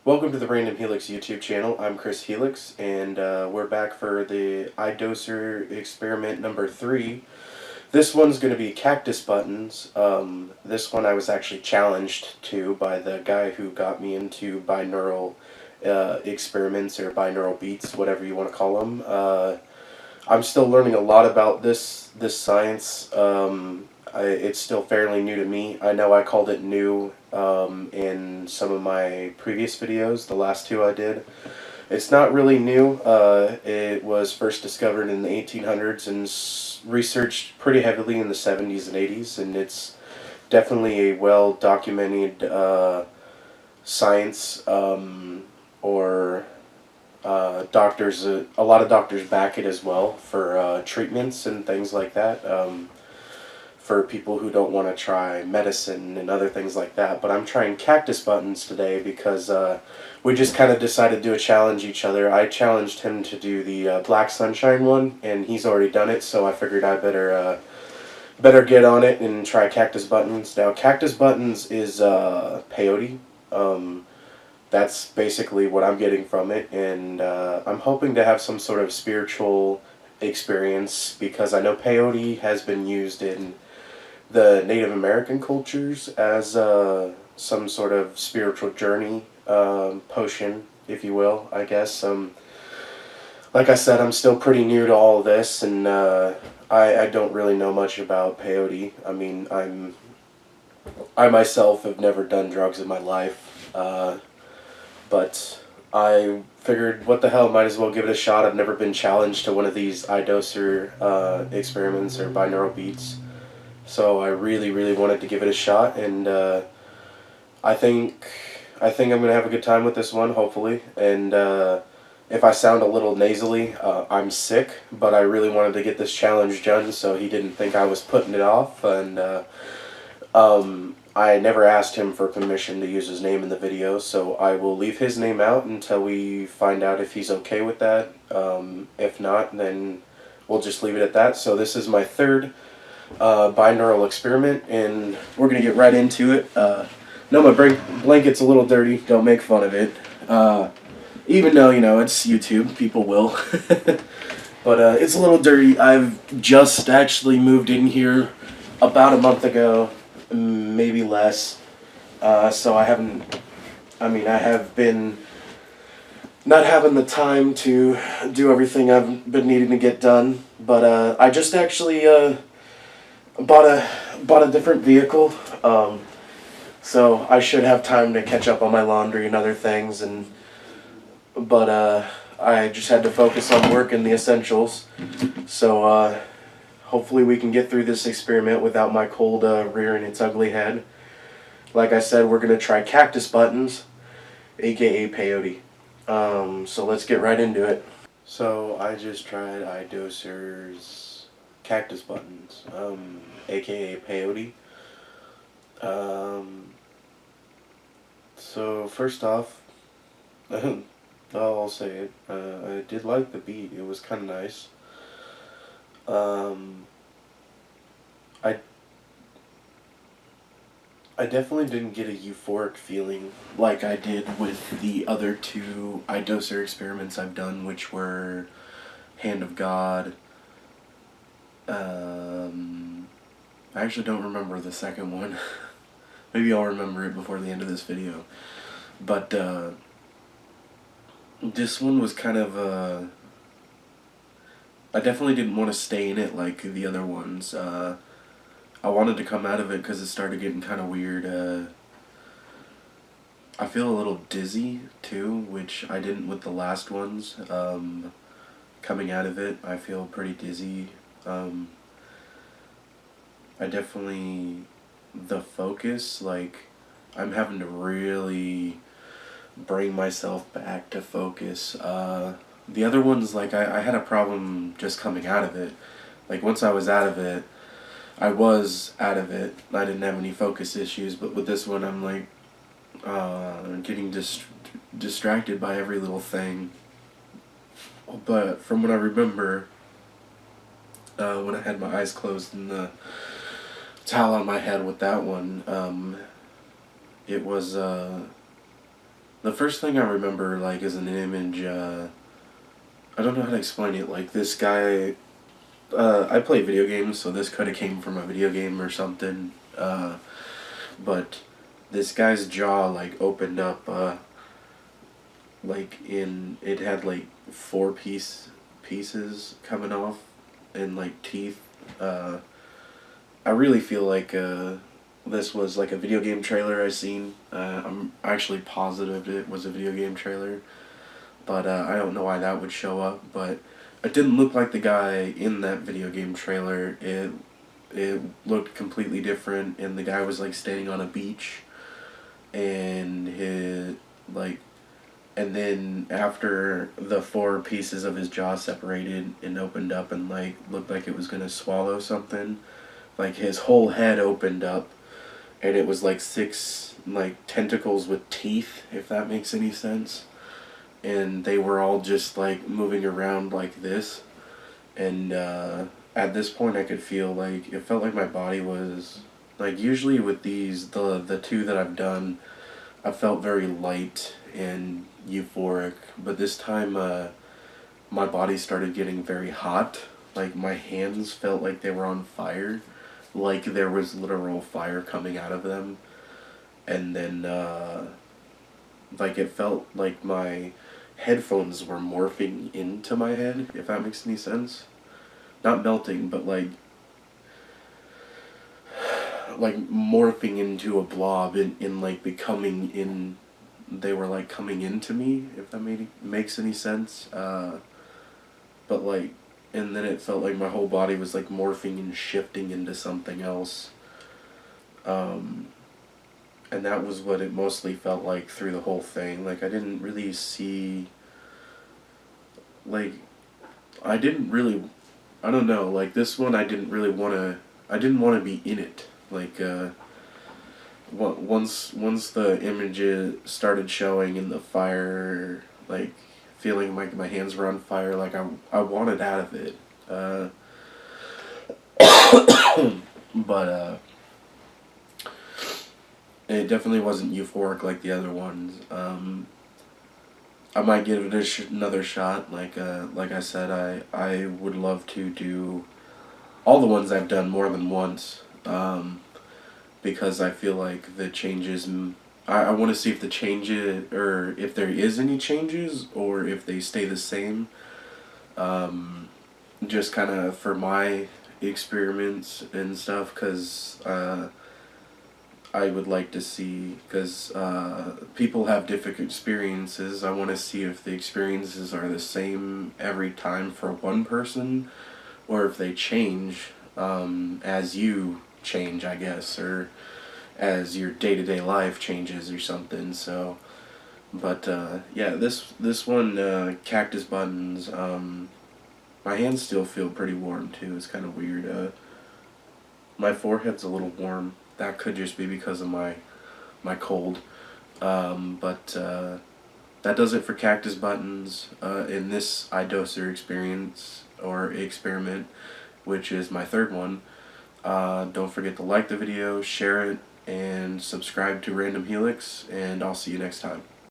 Welcome to the Random Helix YouTube channel. I'm Chris Helix, and we're back for the I-Doser experiment number 3. This one's going to be cactus buttons. This one I was actually challenged to by the guy who got me into binaural experiments, or binaural beats, whatever you want to call them. I'm still learning a lot about this science. It's still fairly new to me. I know I called it new in some of my previous videos, the last two I did. It's not really new. It was first discovered in the 1800s and researched pretty heavily in the 70s and 80s, and it's definitely a well-documented science, or doctors, a lot of doctors back it as well for treatments and things like that, for people who don't want to try medicine and other things like that. But I'm trying cactus buttons today because we just kind of decided to challenge each other. I challenged him to do the Black Sunshine one, and he's already done it, so I figured I better get on it and try cactus buttons. Now, cactus buttons is peyote. That's basically what I'm getting from it, and I'm hoping to have some sort of spiritual experience, because I know peyote has been used in the Native American cultures as some sort of spiritual journey potion, if you will, I guess. Like I said, I'm still pretty new to all of this, and I don't really know much about peyote. I mean, I myself have never done drugs in my life, but I figured, what the hell, might as well give it a shot. I've never been challenged to one of these I-Doser experiments or binaural beats, so I really wanted to give it a shot, and I think I'm gonna have a good time with this one, hopefully. And if I sound a little nasally, I'm sick, but I really wanted to get this challenge done, so he didn't think I was putting it off. And I never asked him for permission to use his name in the video, so I will leave his name out until we find out if he's okay with that. If not, then we'll just leave it at that. So this is my third binaural experiment, and we're going to get right into it. No, my blanket's a little dirty. Don't make fun of it. Even though, you know, it's YouTube, people will. But it's a little dirty. I've just actually moved in here about a month ago, maybe less. So I have been not having the time to do everything I've been needing to get done. But I just actually bought a different vehicle. So I should have time to catch up on my laundry and other things. But I just had to focus on work and the essentials. So hopefully we can get through this experiment without my cold rearing its ugly head. Like I said, we're going to try cactus buttons, aka peyote. So let's get right into it. So I just tried I-Doser's cactus buttons, aka peyote. So first off, I'll say it, I did like the beat. It was kind of nice. I definitely didn't get a euphoric feeling like I did with the other two I-Doser experiments I've done, which were Hand of God. I actually don't remember the second one. Maybe I'll remember it before the end of this video. But this one was kind of I definitely didn't want to stay in it like the other ones. I wanted to come out of it because it started getting kind of weird. I feel a little dizzy too, which I didn't with the last ones. Coming out of it, I feel pretty dizzy. I definitely, the focus, like, I'm having to really bring myself back to focus. The other ones, like, I had a problem just coming out of it. Like, once I was out of it, I was out of it. I didn't have any focus issues, but with this one, I'm like getting distracted by every little thing. But from what I remember, when I had my eyes closed and the towel on my head with that one, it was The first thing I remember, like, is an image, I don't know how to explain it, like, this guy, I play video games, so this could have came from a video game or something, but this guy's jaw, like, opened up, like, it had, like, pieces coming off, and, like, teeth. I really feel like, this was, like, a video game trailer I seen. I'm actually positive it was a video game trailer, but, I don't know why that would show up, but it didn't look like the guy in that video game trailer. It looked completely different, and the guy was, like, standing on a beach, and like, and then after the four pieces of his jaw separated and opened up and, like, looked like it was gonna swallow something, like, his whole head opened up, and it was, like, six, like, tentacles with teeth, if that makes any sense, and they were all just, like, moving around like this, and, at this point I could feel, like, it felt like my body was, like, usually with these, the two that I've done, I felt very light and euphoric, but this time, my body started getting very hot. Like, my hands felt like they were on fire, like there was literal fire coming out of them, and then, like, it felt like my headphones were morphing into my head, if that makes any sense. Not melting, but, like morphing into a blob in like becoming in, they were, like, coming into me, if that makes any sense. But, like, and then it felt like my whole body was, like, morphing and shifting into something else. And that was what it mostly felt like through the whole thing. Like, I didn't really see, like, I didn't really, I don't know, like, this one I didn't want to be in it. Like, once the images started showing in the fire, like, feeling like my hands were on fire, like, I wanted out of it. But, it definitely wasn't euphoric like the other ones. I might give it another shot. Like I said, I would love to do all the ones I've done more than once, because I feel like the changes, I want to see if the changes, or if there is any changes, or if they stay the same, just kind of for my experiments and stuff, because, I would like to see, because, people have different experiences. I want to see if the experiences are the same every time for one person, or if they change, as you change, I guess, or as your day-to-day life changes or something. So, but, yeah, this one, Cactus Buttons, my hands still feel pretty warm too. It's kind of weird. My forehead's a little warm. That could just be because of my cold. But that does it for Cactus Buttons in this I-Doser experience, or experiment, which is my third one. Don't forget to like the video, share it, and subscribe to Random Helix, and I'll see you next time.